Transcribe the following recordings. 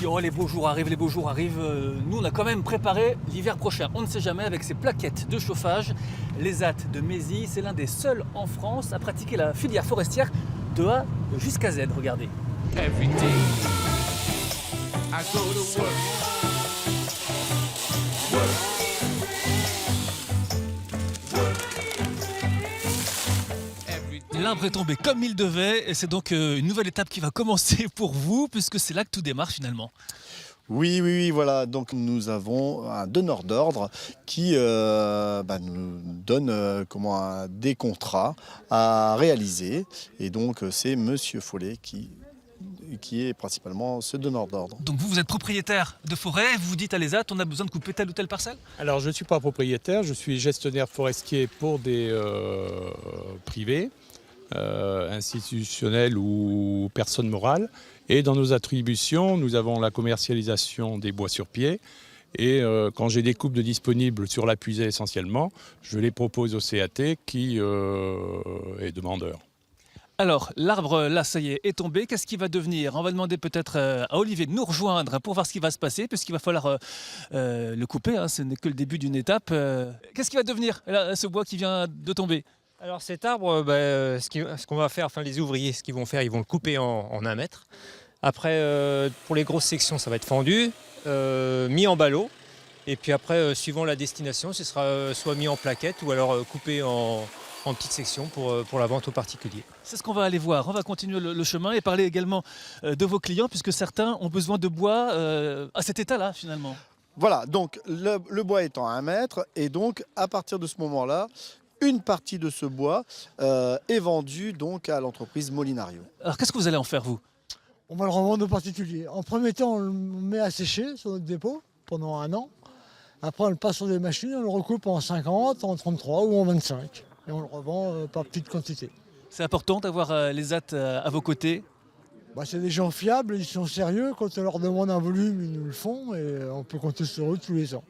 dit oh les beaux jours arrivent, les beaux jours arrivent. Nous on a quand même préparé l'hiver prochain. On ne sait jamais avec ces plaquettes de chauffage. L'ESAT de Mézy, c'est l'un des seuls en France à pratiquer la filière forestière de A jusqu'à Z. Regardez. Every day I go to work. L'arbre est tombé comme il devait et c'est donc une nouvelle étape qui va commencer pour vous puisque c'est là que tout démarre finalement. Oui, voilà. Donc nous avons un donneur d'ordre qui nous donne des contrats à réaliser. Et donc c'est Monsieur Follet qui est principalement ce donneur d'ordre. Donc vous êtes propriétaire de forêt, vous vous dites à l'ESAT on a besoin de couper telle ou telle parcelle? Alors je ne suis pas propriétaire, je suis gestionnaire forestier pour des privés, institutionnels ou personnes morales. Et dans nos attributions, nous avons la commercialisation des bois sur pied. Et quand j'ai des coupes de disponibles sur la puisée essentiellement, je les propose au CAT qui est demandeur. Alors, l'arbre, là, ça y est tombé. Qu'est-ce qui va devenir? On va demander peut-être à Olivier de nous rejoindre pour voir ce qui va se passer, puisqu'il va falloir le couper. Hein, ce n'est que le début d'une étape. Qu'est-ce qui va devenir, là, ce bois qui vient de tomber? Alors cet arbre, ce qu'on va faire, enfin les ouvriers, ce qu'ils vont faire, ils vont le couper en 1 mètre. Après, pour les grosses sections, ça va être fendu, mis en ballot. Et puis après, suivant la destination, ce sera soit mis en plaquettes ou alors coupé en petites sections pour la vente aux particuliers. C'est ce qu'on va aller voir. On va continuer le chemin et parler également de vos clients, puisque certains ont besoin de bois à cet état-là, finalement. Voilà, donc le bois étant à 1 mètre, et donc à partir de ce moment-là, une partie de ce bois est vendue donc à l'entreprise Molinario. Alors, qu'est-ce que vous allez en faire, vous? On va le revendre aux particuliers. En premier temps, on le met à sécher sur notre dépôt pendant 1 an. Après, on le passe sur des machines, on le recoupe en 50, en 33 ou en 25. Et on le revend par petite quantité. C'est important d'avoir les AT à vos côtés? C'est des gens fiables, ils sont sérieux. Quand on leur demande un volume, ils nous le font et on peut compter sur eux tous les ans.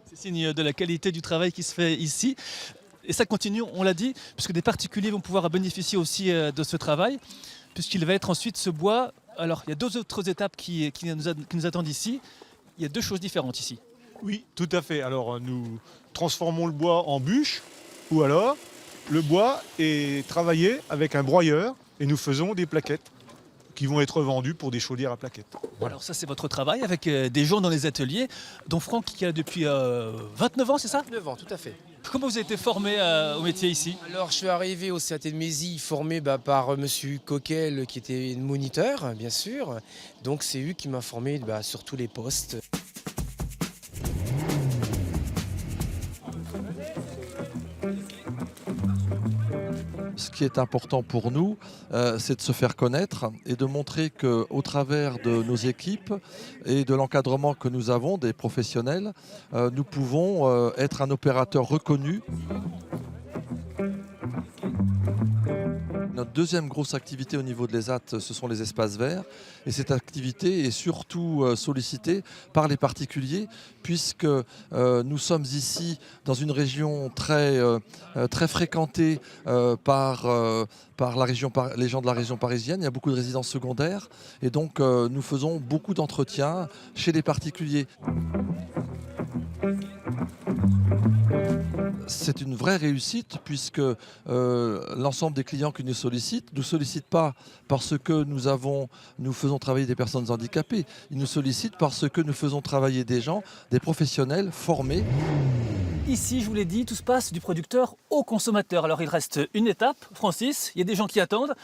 C'est signe de la qualité du travail qui se fait ici. Et ça continue, on l'a dit, puisque des particuliers vont pouvoir bénéficier aussi de ce travail, puisqu'il va être ensuite ce bois. Alors, il y a 2 autres étapes qui nous attendent ici. Il y a 2 choses différentes ici. Oui, tout à fait. Alors, nous transformons le bois en bûche, ou alors le bois est travaillé avec un broyeur et nous faisons des plaquettes qui vont être vendues pour des chaudières à plaquettes. Voilà. Alors ça, c'est votre travail avec des gens dans les ateliers, dont Franck qui a depuis 29 ans, c'est ça? 9 ans, tout à fait. Comment vous avez été formé au métier ici? Alors, je suis arrivé au CAT de Mézy formé par monsieur Coquel, qui était moniteur, bien sûr. Donc, c'est lui qui m'a formé sur tous les postes. Ce qui est important pour nous, c'est de se faire connaître et de montrer qu'au travers de nos équipes et de l'encadrement que nous avons, des professionnels, nous pouvons être un opérateur reconnu. Notre deuxième grosse activité au niveau de l'ESAT, ce sont les espaces verts. Et cette activité est surtout sollicitée par les particuliers, puisque nous sommes ici dans une région très fréquentée par les gens de la région parisienne. Il y a beaucoup de résidences secondaires. Et donc, nous faisons beaucoup d'entretiens chez les particuliers. C'est une vraie réussite puisque l'ensemble des clients qui nous sollicitent pas parce que nous faisons travailler des personnes handicapées. Ils nous sollicitent parce que nous faisons travailler des gens, des professionnels formés. Ici, je vous l'ai dit, tout se passe du producteur au consommateur. Alors il reste une étape, Francis, il y a des gens qui attendent.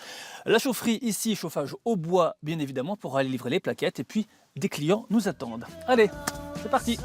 La chaufferie ici, chauffage au bois, bien évidemment, pour aller livrer les plaquettes. Et puis des clients nous attendent. Allez, c'est parti!